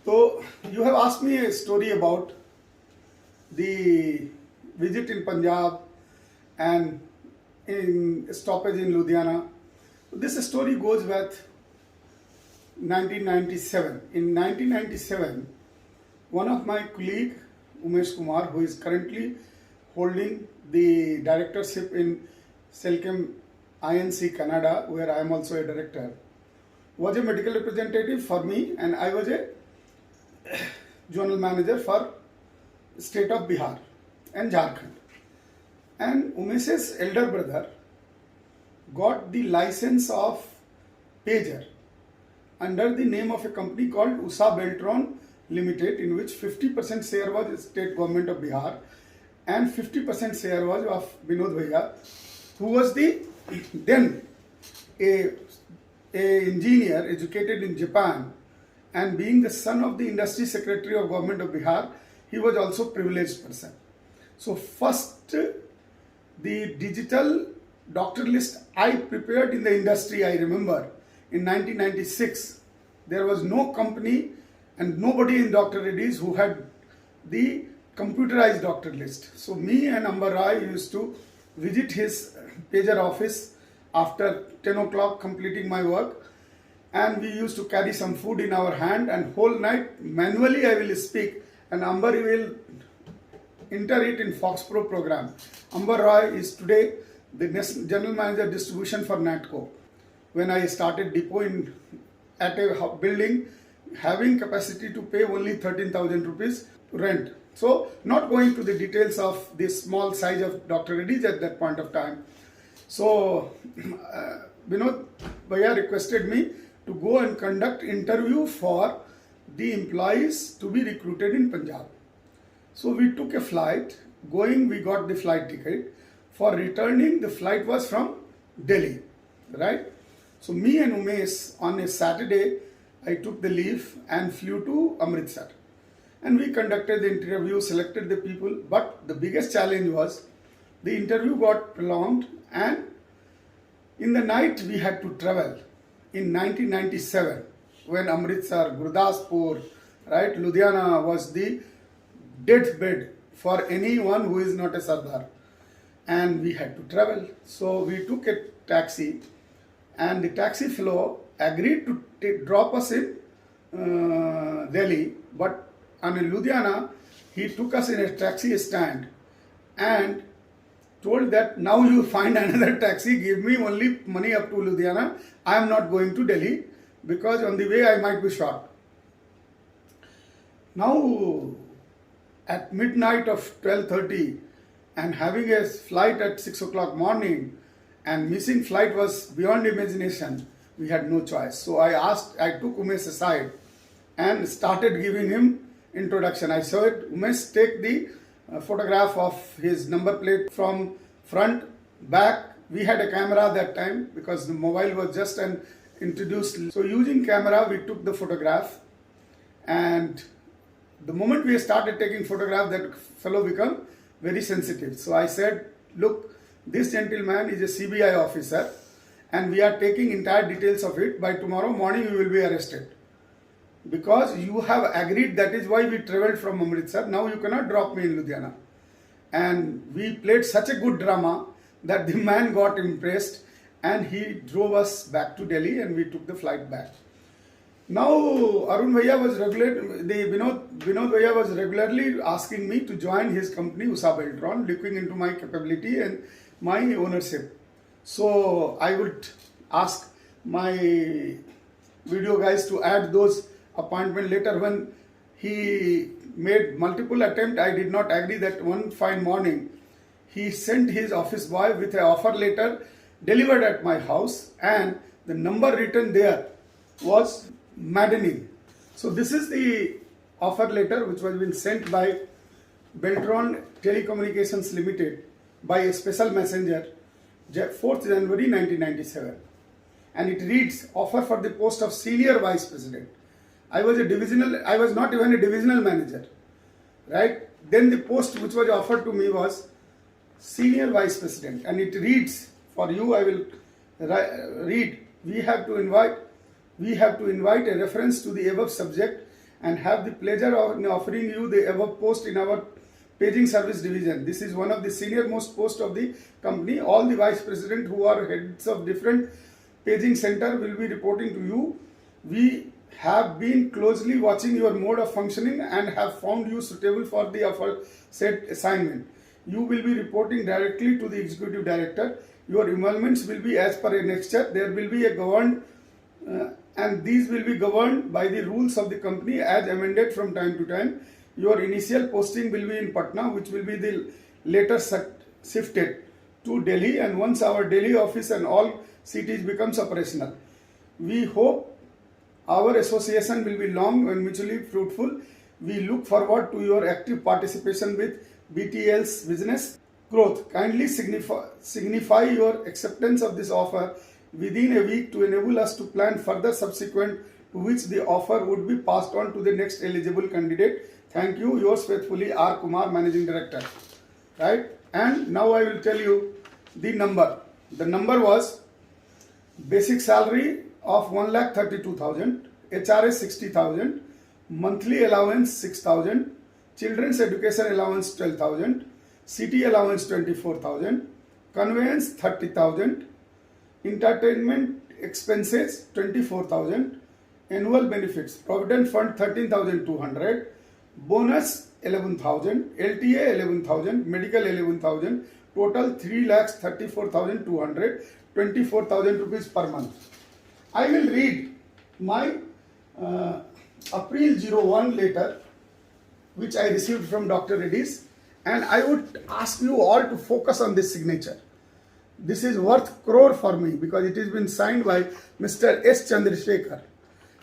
So you have asked me a story about the visit in Punjab and in stoppage in Ludhiana. This story goes with 1997. In 1997, one of my colleague, Umesh Kumar, who is currently holding the directorship in Selchem INC Canada, where I am also a director, was a medical representative for me, and I was a zonal manager for state of Bihar and Jharkhand. And Umesh's elder brother got the license of pager under the name of a company called USA Beltron Limited, in which 50% share was the state government of Bihar and 50% share was of Binod Bhaiya, who was the then a engineer educated in Japan, and being the son of the industry secretary of government of Bihar, he was also privileged person. So first the digital doctor list I prepared in the industry, I remember in 1996, there was no company and nobody in Dr. Reddy's who had the computerized doctor list. So me and Ambar Rai used to visit his pager office after 10 o'clock completing my work, and we used to carry some food in our hand, and whole night manually I will speak and Ambar will enter it in Fox Pro program. Ambar Roy is today the general manager distribution for Natco. When I started depot at a building having capacity to pay only 13,000 rupees rent. So not going to the details of this small size of Dr. Reddy's at that point of time. So Binod Bhaiya requested me to go and conduct interview for the employees to be recruited in Punjab. So we took a flight. Going, we got the flight ticket. For returning, the flight was from Delhi, right? So me and Umesh, on a Saturday, I took the leave and flew to Amritsar. And we conducted the interview, selected the people. But the biggest challenge was the interview got prolonged, and in the night we had to travel. In 1997, when Amritsar, Gurdaspur, right, Ludhiana was the deathbed for anyone who is not a Sardar, and we had to travel. So we took a taxi, and the taxi fellow agreed to drop us in Delhi, but on Ludhiana he took us in a taxi stand and told that now you find another taxi, give me only money up to Ludhiana, I am not going to Delhi because on the way I might be shot. Now at midnight of 12:30 and having a flight at 6 o'clock morning and missing flight was beyond imagination, we had no choice. So I took Umesh aside and started giving him introduction. I said, Umesh, take the photograph of his number plate from front, back. We had a camera that time because the mobile was just introduced. So using camera, we took the photograph, and the moment we started taking photograph, that fellow became very sensitive. So I said, look, this gentleman is a CBI officer and we are taking entire details of it. By tomorrow morning you will be arrested. Because you have agreed, that is why we travelled from Amritsar. Now you cannot drop me in Ludhiana. And we played such a good drama that the man got impressed and he drove us back to Delhi and we took the flight back. Now Arun Bhaiya was Binod Bhaiya was regularly asking me to join his company USA Beltron, looking into my capability and my ownership. So I would ask my video guys to add those appointment later. When he made multiple attempts, I did not agree. That one fine morning he sent his office boy with an offer letter delivered at my house, and the number written there was maddening. So this is the offer letter which was been sent by Beltron Telecommunications Limited by a special messenger 4th January 1997, and it reads, offer for the post of senior vice president. I was not even a divisional manager, right? Then the post which was offered to me was senior vice president, and it reads, for you I will read, we have to invite a reference to the above subject and have the pleasure of offering you the above post in our paging service division. This is one of the senior most posts of the company. All the vice president who are heads of different paging center will be reporting to you. We have been closely watching your mode of functioning and have found you suitable for the said assignment. You will be reporting directly to the executive director. Your emoluments will be as per annexure. There will be a governed and these will be governed by the rules of the company as amended from time to time. Your initial posting will be in Patna, which will be the later shifted to Delhi, and once our Delhi office and all cities becomes operational. We hope our association will be long and mutually fruitful. We look forward to your active participation with BTL's business growth. Kindly signify your acceptance of this offer within a week to enable us to plan further subsequent to which the offer would be passed on to the next eligible candidate. Thank you, yours faithfully, R. Kumar, Managing Director. Right? And now I will tell you the number. The number was basic salary of 1,32,000, HRS 60,000, monthly allowance 6,000, children's education allowance 12,000, city allowance 24,000, conveyance 30,000, entertainment expenses 24,000, annual benefits, provident fund 13,200, bonus 11,000, LTA 11,000, medical 11,000, total 3,34,200, 24,000 rupees per month. I will read my April 01 letter which I received from Dr. Reddy's, and I would ask you all to focus on this signature. This is worth crore for me because it has been signed by Mr. S. Chandrasekhar,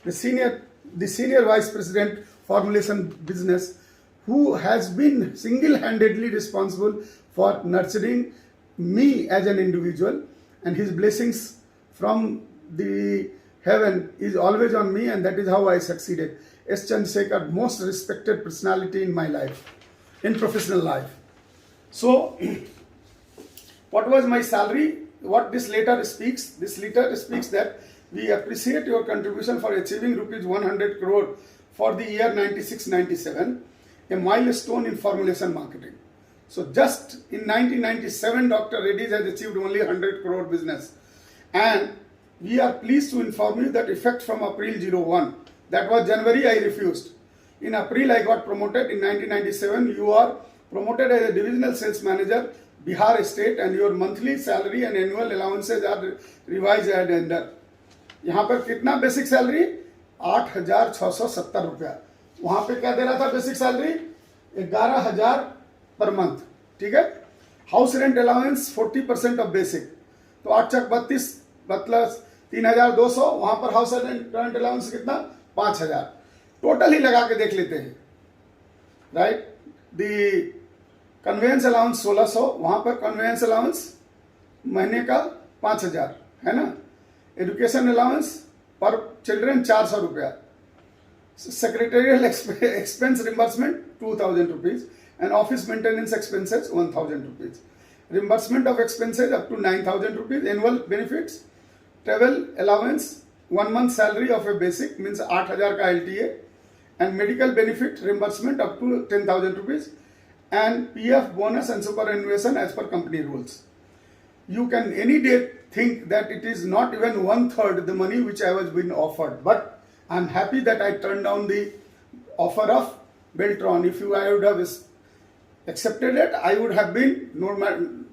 the senior vice president formulation business, who has been single-handedly responsible for nurturing me as an individual, and his blessings from the heaven is always on me, and that is how I succeeded. S. Chandrasekhar, most respected personality in my life, in professional life. So, what was my salary? What this letter speaks? This letter speaks that we appreciate your contribution for achieving rupees 100 crore for the year 96-97, a milestone in formulation marketing. So just in 1997, Dr. Reddy's has achieved only 100 crore business. And we are pleased to inform you that effect from April 01, that was January, I refused. In April, I got promoted. In 1997, you are promoted as a divisional sales manager, Bihar State, and your monthly salary and annual allowances are revised and under. यहाँ पर कितना basic salary? 8,670 रुपया. वहाँ पे क्या दे रहा था basic salary? 11,000 per month. ठीक है? House rent allowance 40% of basic. तो 8 चक 32 मतलब 3,200. वहाँ पर हाउस रेंट अलाउंस कितना? 5,000. टोटल ही लगा के देख लेते हैं. राइट? दी कन्वेंस अलाउंस 1,600. वहाँ पर कन्वेंस अलाउंस महीने का 5,000 है ना. एजुकेशन अलाउंस पर चिल्ड्रन 400 रुपया. Secretarial expense reimbursement 2,000 rupees and office maintenance expenses 1,000 rupees. Reimbursement of expenses up to 9,000 rupees. Annual benefits, travel allowance, 1 month salary of a basic means 8,000 ka LTA, and medical benefit reimbursement up to 10,000 rupees, and PF bonus and superannuation as per company rules. You can any day think that it is not even 1/3 the money which I was being offered, but I am happy that I turned down the offer of Beltron. If I would have accepted it, I would have been,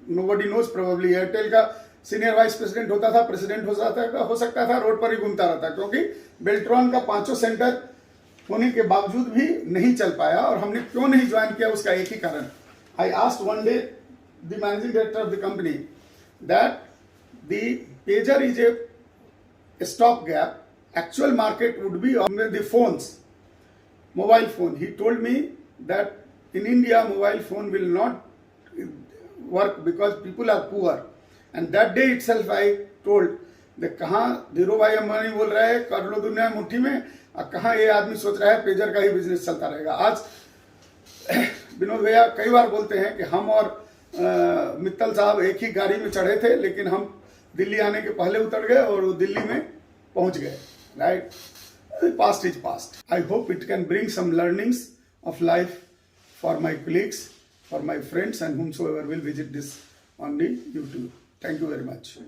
nobody knows, probably Airtel का senior vice president होता था, president हो सकता था, road पर ही घूमता रहता, क्योंकि बेल्ट्रॉन का 5 सेंटर होने के बावजूद भी नहीं चल पाया. और हमने क्यों नहीं ज्वाइन किया, उसका एक ही कारण. I asked one day the managing director of the company that the pager is a stop gap. Actual market would be on the phones, mobile phone. He told me that in India, mobile phone will not work because people are poor. And that day itself I told that कहाँ धीरू भाई अंबानी बोल रहा है कर लो दुनिया मुट्ठी में, और कहाँ ये आदमी सोच रहा है पेजर का ही बिजनेस चलता रहेगा. आज विनोद भैया कई बार बोलते हैं कि हम और मित्तल साहब एक ही गाड़ी में चढ़े थे, लेकिन हम दिल्ली आने के पहले उतर गए और वो दिल्ली में पहुंच गए. Right? The past is past. I hope it can bring some learnings of life for my colleagues, for my friends, and whomsoever will visit this on the YouTube. Thank you very much.